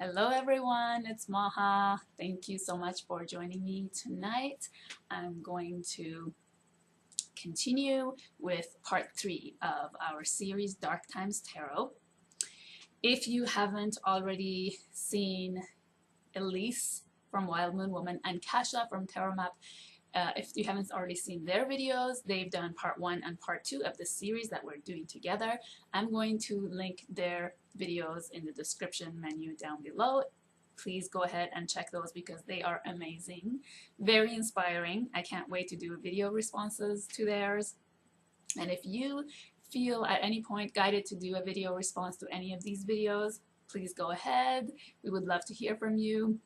Hello everyone, it's Maha. Thank you so much for joining me tonight. I'm going to continue with part 3 of our series Dark Times Tarot. If you haven't already seen Elise from Wild Moon Woman and Kasia from Tarot Map, if you haven't already seen their videos, they've done part 1 and part 2 of the series that we're doing together. I'm going to link their videos in the description menu down below. Please go ahead and check those because they are amazing, very inspiring. I can't wait to do video responses to theirs. And if you feel at any point guided to do a video response to any of these videos, please go ahead. We would love to hear from you.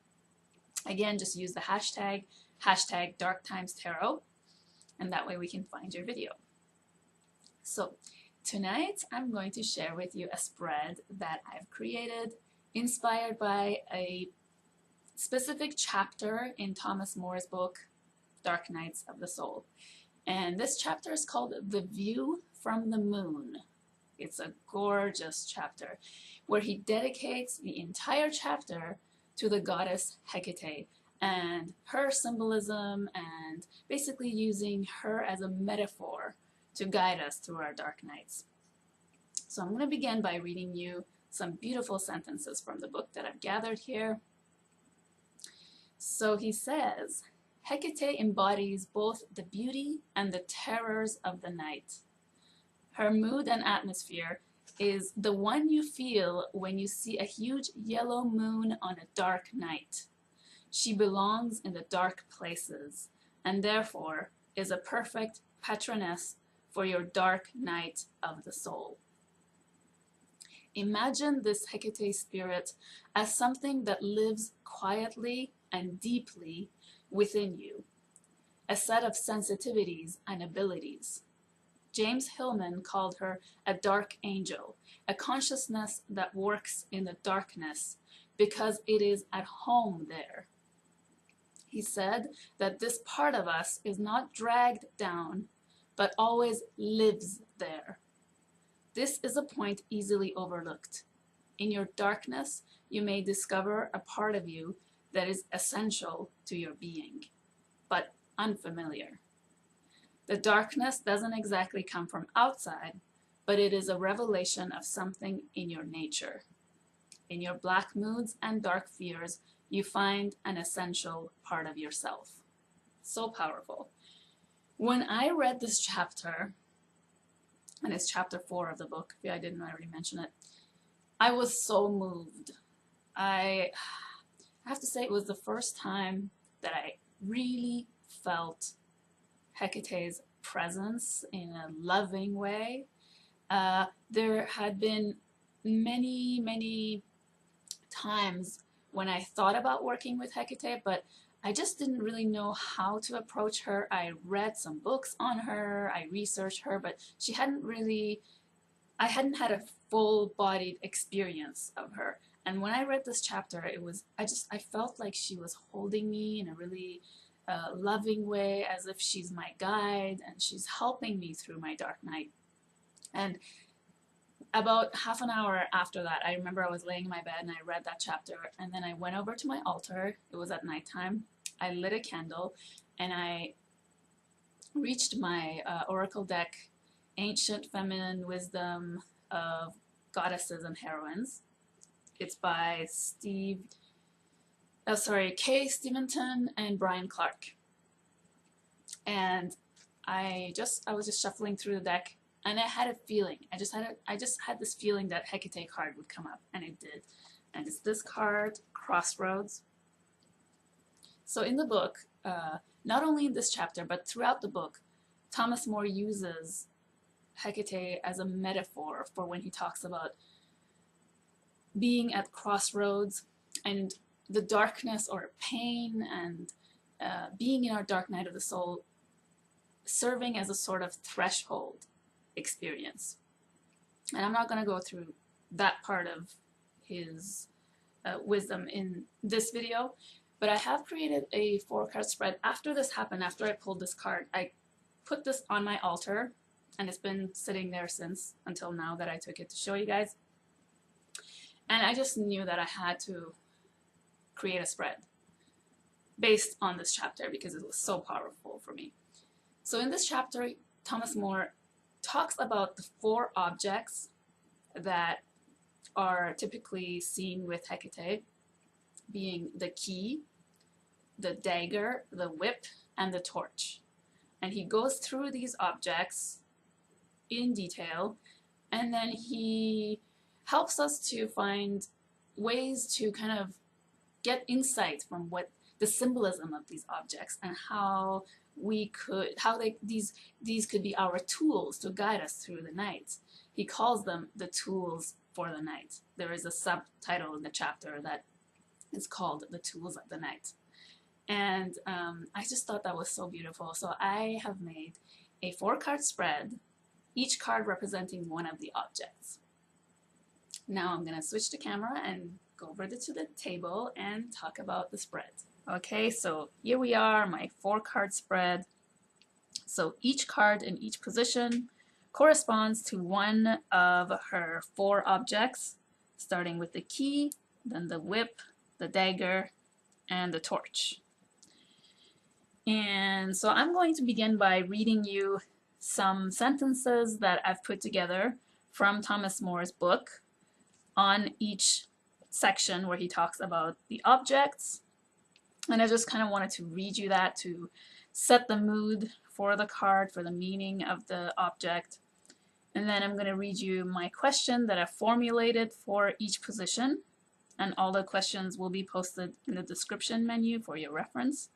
Again, just use the hashtag #DarkTimesTarot, and that way we can find your video. So tonight I'm going to share with you a spread that I've created inspired by a specific chapter in Thomas More's book Dark Nights of the Soul, and this chapter is called The View from the Moon. It's a gorgeous chapter where he dedicates the entire chapter to the goddess Hekate and her symbolism, and basically using her as a metaphor to guide us through our dark nights. So I'm going to begin by reading you some beautiful sentences from the book that I've gathered here. So he says, Hekate embodies both the beauty and the terrors of the night. Her mood and atmosphere is the one you feel when you see a huge yellow moon on a dark night. She belongs in the dark places, and therefore is a perfect patroness for your dark night of the soul. Imagine this Hekate spirit as something that lives quietly and deeply within you, a set of sensitivities and abilities. James Hillman called her a dark angel, a consciousness that works in the darkness because it is at home there. He said that this part of us is not dragged down, but always lives there. This is a point easily overlooked. In your darkness, you may discover a part of you that is essential to your being, but unfamiliar. The darkness doesn't exactly come from outside, but it is a revelation of something in your nature. In your black moods and dark fears, you find an essential part of yourself. So powerful. When I read this chapter, and it's chapter 4 of the book, if I didn't already mention it, I was so moved. I have to say it was the first time that I really felt Hecate's presence in a loving way. There had been many times when I thought about working with Hekate, but I just didn't really know how to approach her. I read some books on her, I researched her, but I hadn't had a full-bodied experience of her. And when I read this chapter, I felt like she was holding me in a really loving way, as if she's my guide and she's helping me through my dark night. And about half an hour after that, I remember I was laying in my bed and I read that chapter, and then I went over to my altar. It was at nighttime. I lit a candle and I reached my oracle deck, Ancient Feminine Wisdom of Goddesses and Heroines. It's by Kay Steventon and Brian Clark. And I was just shuffling through the deck, and I had a feeling. I just had this feeling that Hekate card would come up, and it did. And it's this card, Crossroads. So in the book, not only in this chapter, but throughout the book, Thomas More uses Hekate as a metaphor for when he talks about being at crossroads and the darkness or pain and being in our dark night of the soul serving as a sort of threshold experience. And I'm not going to go through that part of his wisdom in this video, but I have created a 4-card spread. After this happened, after I pulled this card, I put this on my altar, and it's been sitting there since until now that I took it to show you guys. And I just knew that I had to create a spread based on this chapter because it was so powerful for me. So in this chapter, Thomas More talks about the 4 objects that are typically seen with Hekate, being the key, the dagger, the whip, and the torch. And he goes through these objects in detail, and then he helps us to find ways to kind of get insight from what the symbolism of these objects and how these could be our tools to guide us through the night. He calls them the tools for the night. There is a subtitle in the chapter that is called The Tools of the Night. And I just thought that was so beautiful. So I have made a 4-card spread, each card representing one of the objects. Now I'm going to switch the camera and go over to the table and talk about the spread. Okay, so here we are, my 4-card spread. So each card in each position corresponds to one of her 4 objects, starting with the key, then the whip, the dagger, and the torch. And so I'm going to begin by reading you some sentences that I've put together from Thomas More's book on each section where he talks about the objects. And I just kind of wanted to read you that to set the mood for the card, for the meaning of the object. And then I'm going to read you my question that I formulated for each position. And all the questions will be posted in the description menu for your reference.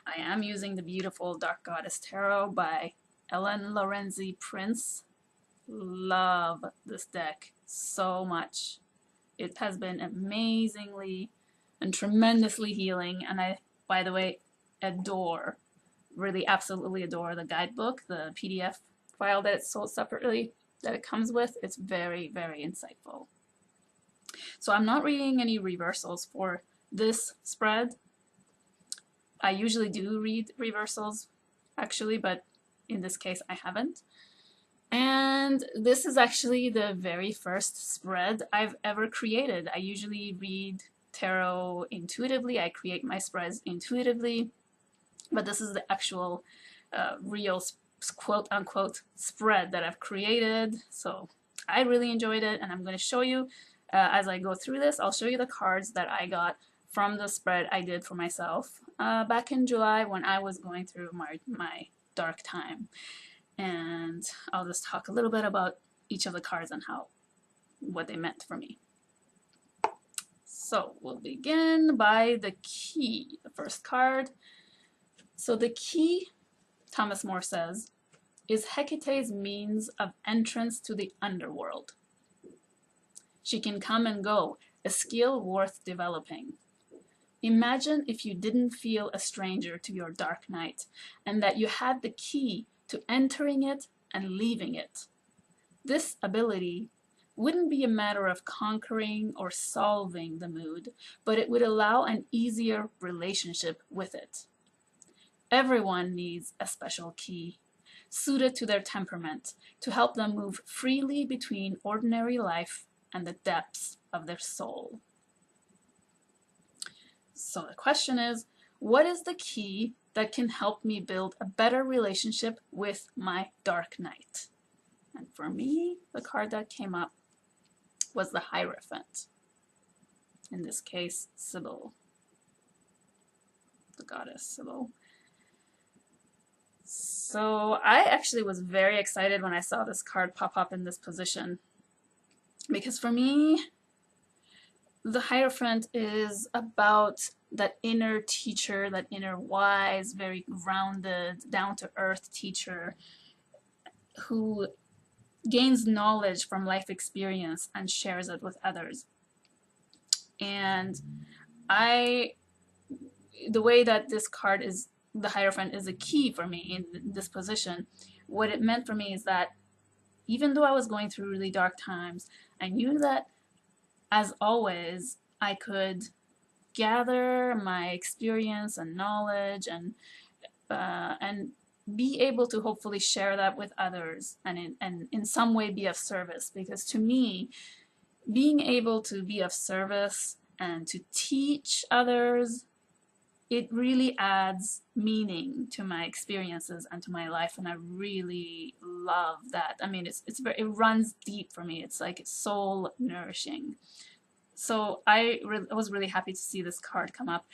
I am using the beautiful Dark Goddess Tarot by Ellen Lorenzi Prince. Love this deck so much. It has been amazingly and tremendously healing, and I, by the way, really absolutely adore the guidebook, the PDF file that it's sold separately that it comes with. It's very, very insightful. So I'm not reading any reversals for this spread. I usually do read reversals, actually, but in this case I haven't. And this is actually the very first spread I've ever created. I usually read tarot intuitively. I create my spreads intuitively, but this is the actual real quote-unquote spread that I've created. So I really enjoyed it, and I'm going to show you as I go through this. I'll show you the cards that I got from the spread I did for myself back in July when I was going through my dark time. And I'll just talk a little bit about each of the cards and what they meant for me. So we'll begin by the key, the first card. So the key, Thomas More says, is Hecate's means of entrance to the underworld. She can come and go, a skill worth developing. Imagine if you didn't feel a stranger to your dark night, and that you had the key to entering it and leaving it. This ability wouldn't be a matter of conquering or solving the mood, but it would allow an easier relationship with it. Everyone needs a special key, suited to their temperament, to help them move freely between ordinary life and the depths of their soul. So the question is, what is the key that can help me build a better relationship with my dark night? And for me, the card that came up was the Hierophant. In this case, Sibyl, the goddess Sibyl. So I actually was very excited when I saw this card pop up in this position, because for me, the Hierophant is about that inner teacher, that inner wise, very grounded, down-to-earth teacher who gains knowledge from life experience and shares it with others. And the way that this card is, the Hierophant is a key for me in this position, what it meant for me is that even though I was going through really dark times, I knew that, as always, I could gather my experience and knowledge and be able to hopefully share that with others and in some way be of service. Because to me, being able to be of service and to teach others, it really adds meaning to my experiences and to my life, and I really love that. I mean, it runs deep for me. It's like soul nourishing. So I was really happy to see this card come up.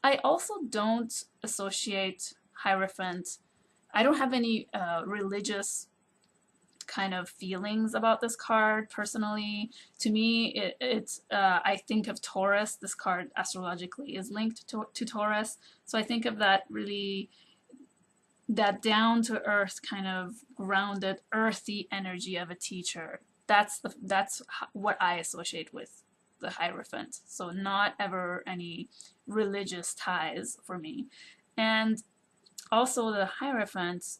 I also don't associate Hierophant. I don't have any religious kind of feelings about this card personally. To me, I think of Taurus. This card astrologically is linked to Taurus, so I think of that really, that down to earth kind of grounded, earthy energy of a teacher. That's what I associate with the Hierophant. So not ever any religious ties for me. And also the Hierophant,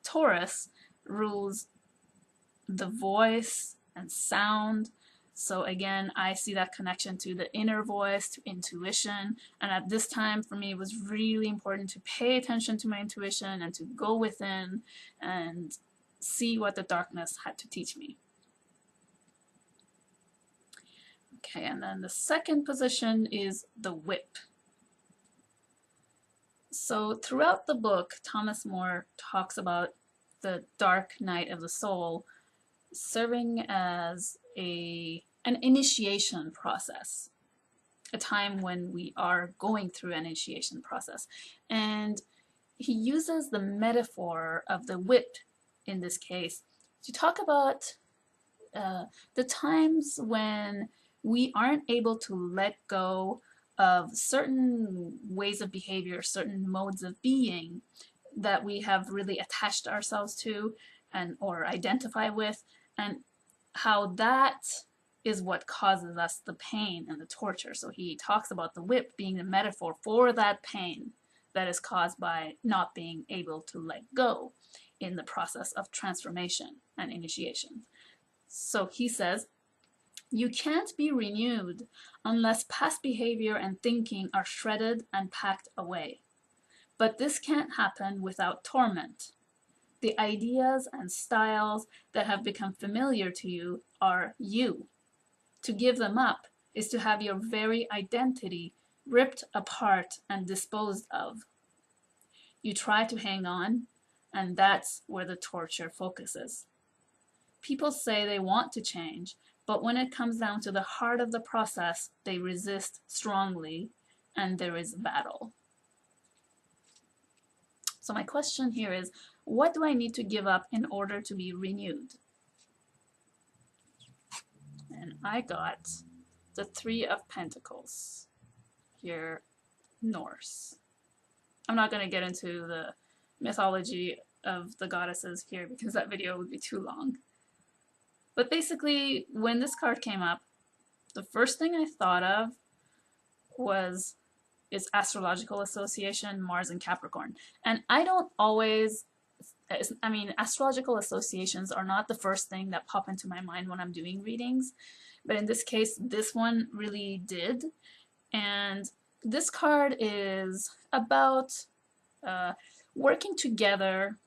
Taurus, rules the voice and sound. So again, I see that connection to the inner voice, to intuition. And at this time, for me, it was really important to pay attention to my intuition and to go within and see what the darkness had to teach me. Okay, and then the second position is the whip. So throughout the book, Thomas More talks about the dark night of the soul serving as an initiation process, a time when we are going through an initiation process. And he uses the metaphor of the whip in this case to talk about the times when we aren't able to let go of certain ways of behavior, certain modes of being that we have really attached ourselves to or identify with, and how that is what causes us the pain and the torture. So he talks about the whip being the metaphor for that pain that is caused by not being able to let go in the process of transformation and initiation. So he says, you can't be renewed unless past behavior and thinking are shredded and packed away. But this can't happen without torment. The ideas and styles that have become familiar to you are you. To give them up is to have your very identity ripped apart and disposed of. You try to hang on, and that's where the torture focuses. People say they want to change, but when it comes down to the heart of the process, they resist strongly, and there is battle. So my question here is, what do I need to give up in order to be renewed? And I got the Three of Pentacles here, Norse. I'm not going to get into the mythology of the goddesses here because that video would be too long. But basically, when this card came up, the first thing I thought of was its astrological association, Mars and Capricorn. And I don't always, I mean, astrological associations are not the first thing that pop into my mind when I'm doing readings. But in this case, this one really did. And this card is about working together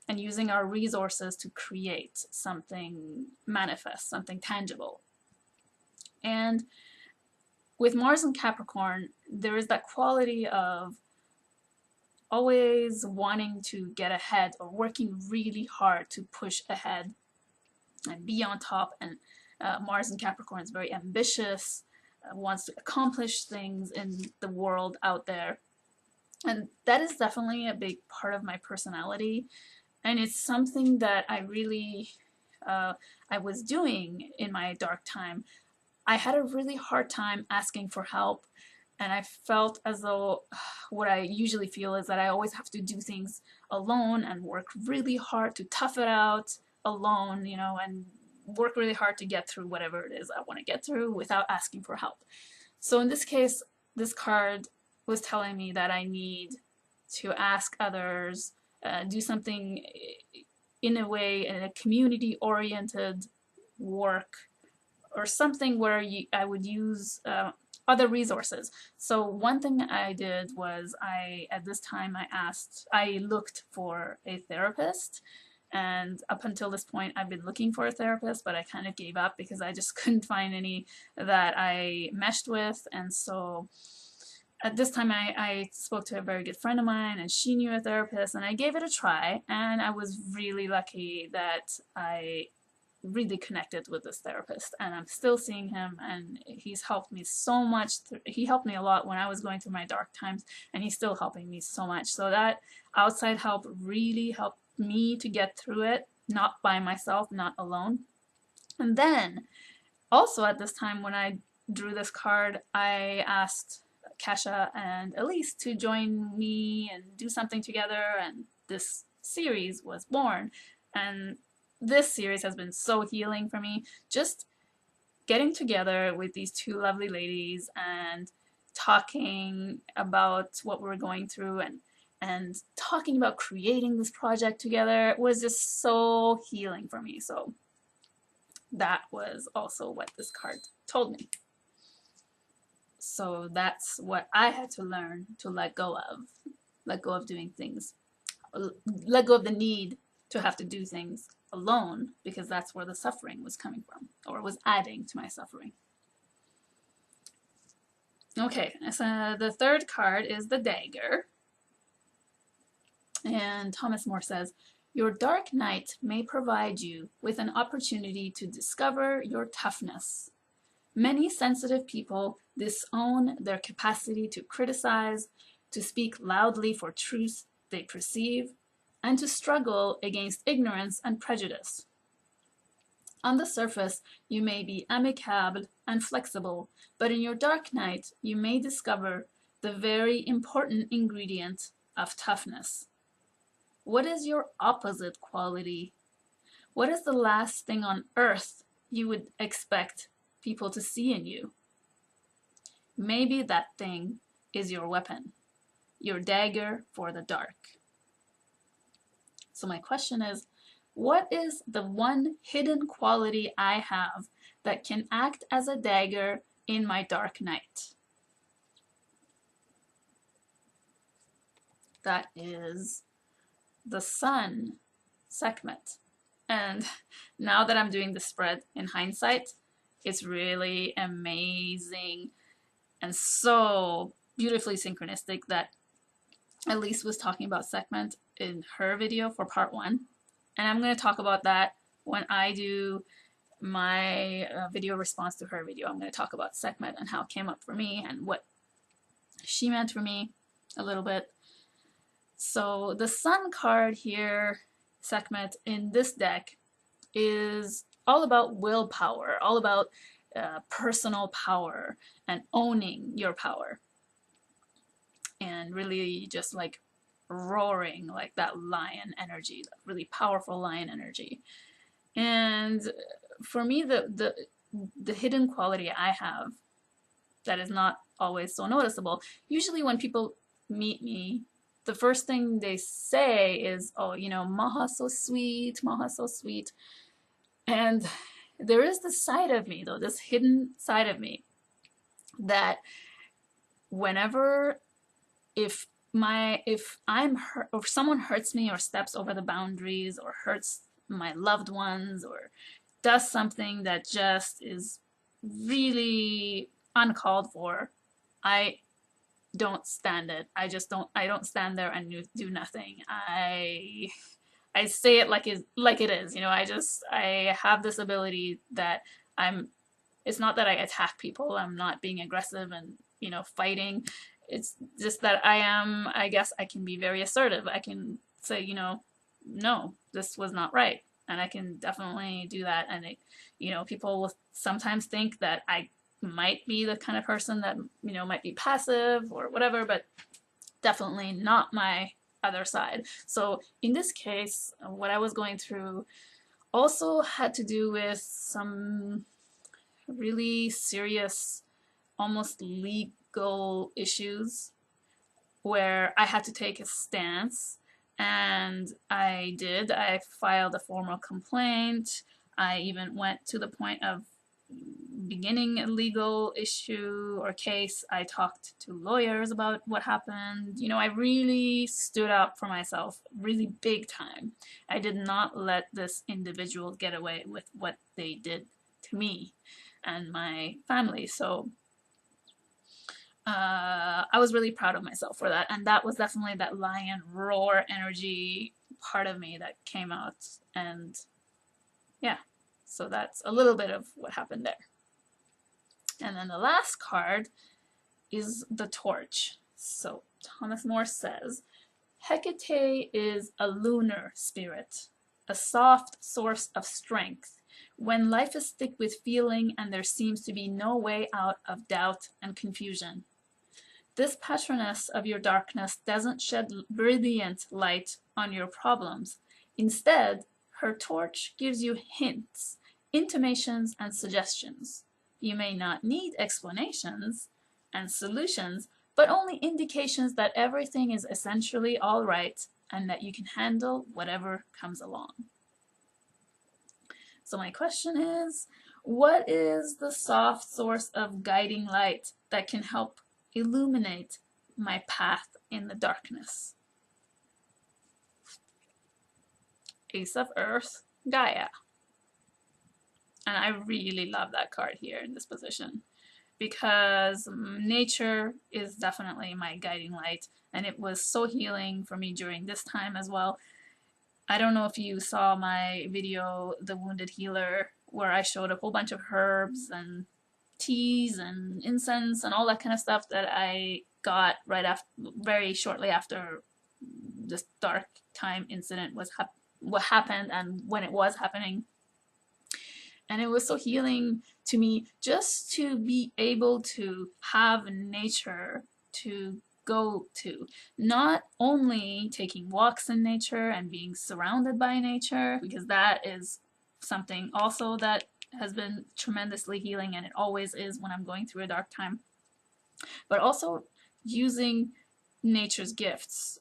and using our resources to create something manifest, something tangible. And with Mars and Capricorn, there is that quality of always wanting to get ahead or working really hard to push ahead and be on top. And Mars and Capricorn is very ambitious, wants to accomplish things in the world out there. And that is definitely a big part of my personality. And it's something that I really, I was doing in my dark time. I had a really hard time asking for help, and I felt as though what I usually feel is that I always have to do things alone and work really hard to tough it out alone, you know, and work really hard to get through whatever it is I want to get through without asking for help. So in this case, this card was telling me that I need to ask others, do something in a way, in a community-oriented work, or something where I would use other resources. So one thing I did was at this time I looked for a therapist, And up until this point, I've been looking for a therapist, but I kind of gave up because I just couldn't find any that I meshed with. And so at this time, I spoke to a very good friend of mine, and she knew a therapist, and I gave it a try. And I was really lucky that I really connected with this therapist, and I'm still seeing him, and he's helped me so much. He helped me a lot when I was going through my dark times, and he's still helping me so much. So that outside help really helped me to get through it, not by myself, not alone. And then also at this time when I drew this card, I asked Kasia and Elise to join me and do something together, and this series was born. And this series has been so healing for me. Just getting together with these two lovely ladies and talking about what we're going through, and talking about creating this project together was just so healing for me. So that was also what this card told me. So that's what I had to learn to let go of. Let go of doing things. Let go of the need to have to do things alone, because that's where the suffering was coming from, or was adding to my suffering. Okay, so the third card is the Dagger. And Thomas More says, your dark night may provide you with an opportunity to discover your toughness. Many sensitive people disown their capacity to criticize, to speak loudly for truth they perceive, and to struggle against ignorance and prejudice. On the surface, you may be amicable and flexible, but in your dark night, you may discover the very important ingredient of toughness. What is your opposite quality? What is the last thing on earth you would expect people to see in you? Maybe that thing is your weapon, your dagger for the dark. So my question is, what is the one hidden quality I have that can act as a dagger in my dark night? That is the sun, Sekhmet. And now that I'm doing the spread in hindsight, it's really amazing and so beautifully synchronistic that Elise was talking about Sekhmet in her video for part 1. And I'm going to talk about that when I do my video response to her video. I'm going to talk about Sekhmet and how it came up for me and what she meant for me a little bit. So the Sun card here, Sekhmet, in this deck is all about willpower, all about personal power and owning your power. And really just like roaring like that lion energy, that really powerful lion energy. And for me, the hidden quality I have that is not always so noticeable, usually when people meet me, the first thing they say is, oh, you know, Maha's so sweet, Maha's so sweet. And there is this side of me, though, this hidden side of me, that whenever, if I'm hurt, or someone hurts me or steps over the boundaries or hurts my loved ones or does something that just is really uncalled for, I don't stand it. I don't stand there and do nothing. I say it like it is, you know. I have this ability that it's not that I attack people. I'm not being aggressive and, you know, fighting. It's just that I guess I can be very assertive. I can say, you know, no, this was not right. And I can definitely do that. And, you know, people will sometimes think that I might be the kind of person that, you know, might be passive or whatever, but definitely not my other side. So in this case, what I was going through also had to do with some really serious, almost legal issues where I had to take a stance, and I did. I filed a formal complaint. I even went to the point of beginning a legal issue or case, I talked to lawyers about what happened. You know, I really stood up for myself, really big time. I did not let this individual get away with what they did to me and my family. So I was really proud of myself for that. And that was definitely that lion roar energy part of me that came out. And yeah, so that's a little bit of what happened there. And then the last card is the torch. So Thomas More says, Hekate is a lunar spirit, a soft source of strength. When life is thick with feeling and there seems to be no way out of doubt and confusion. This patroness of your darkness doesn't shed brilliant light on your problems. Instead, her torch gives you hints, intimations, and suggestions. You may not need explanations and solutions, but only indications that everything is essentially all right and that you can handle whatever comes along. So my question is, what is the soft source of guiding light that can help illuminate my path in the darkness? Ace of Earth, Gaia. And I really love that card here in this position because nature is definitely my guiding light, and it was so healing for me during this time as well. I don't know if you saw my video, The Wounded Healer, where I showed a whole bunch of herbs and teas and incense and all that kind of stuff that I got right after, very shortly after this dark time incident was what happened and when it was happening. And it was so healing to me just to be able to have nature to go to. Not only taking walks in nature and being surrounded by nature, because that is something also that has been tremendously healing, and it always is when I'm going through a dark time, but also using nature's gifts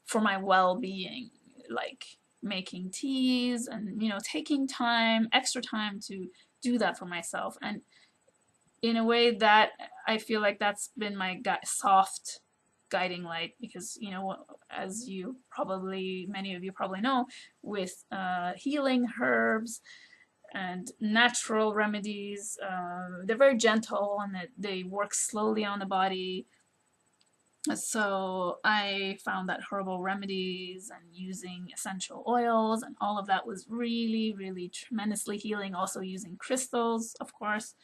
for my well-being, like making teas and, you know, taking time, extra time to do that for myself. And in a way that I feel like that's been my soft guiding light, because, you know, as you probably, many of you probably know, with healing herbs and natural remedies, they're very gentle and they work slowly on the body. So I found that herbal remedies and using essential oils and all of that was really, really tremendously healing. Also using crystals, of course.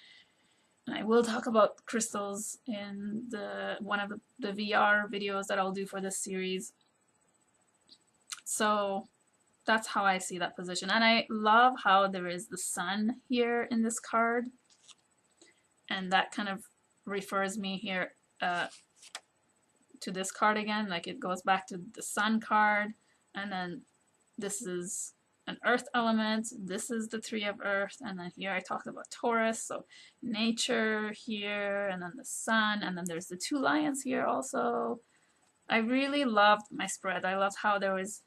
And I will talk about crystals in one of the VR videos that I'll do for this series. So that's how I see that position. And I love how there is the sun here in this card. And that kind of refers me here to this card again. Like, it goes back to the sun card. And then this is an earth element. This is the 3 of earth. And then here I talked about Taurus. So nature here, and then the sun. And then there's the 2 lions here also. I really loved my spread. I loved how there was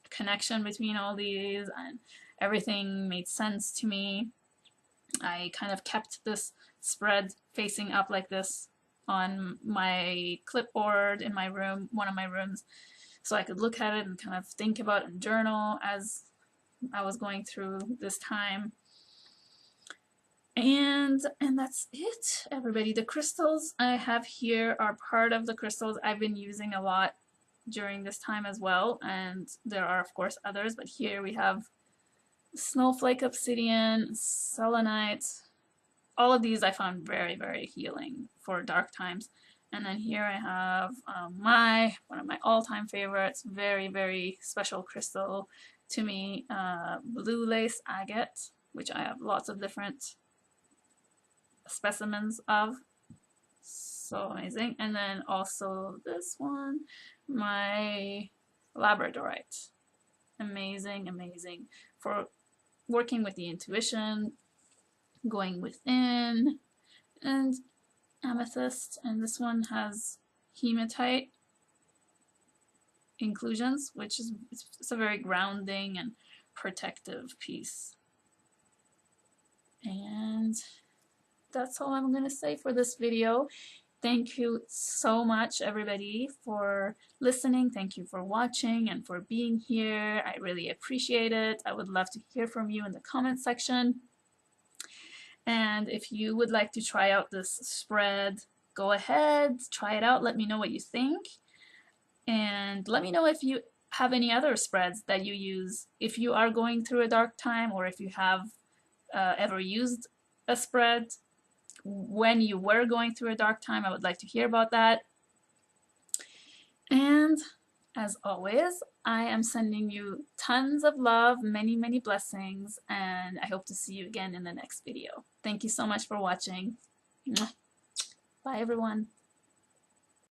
connection between all these and everything made sense to me. I kind of kept this spread facing up like this on my clipboard in my room, one of my rooms, so I could look at it and kind of think about and journal as I was going through this time. And that's it, everybody. The crystals I have here are part of the crystals I've been using a lot during this time as well, and there are of course others, but here we have snowflake obsidian, selenite. All of these I found very, very healing for dark times. And then here I have one of my all-time favorites, very, very special crystal to me, blue lace agate, which I have lots of different specimens of. So amazing. And then also this one, my labradorite. Amazing, amazing for working with the intuition, going within, and amethyst. And this one has hematite inclusions, which is it's a very grounding and protective piece. And that's all I'm gonna say for this video. Thank you so much, everybody, for listening. Thank you for watching and for being here. I really appreciate it. I would love to hear from you in the comment section. And if you would like to try out this spread, go ahead, try it out. Let me know what you think. And let me know if you have any other spreads that you use if you are going through a dark time, or if you have ever used a spread when you were going through a dark time. I would like to hear about that. And as always, I am sending you tons of love, many, many blessings, and I hope to see you again in the next video. Thank you so much for watching. Bye, everyone.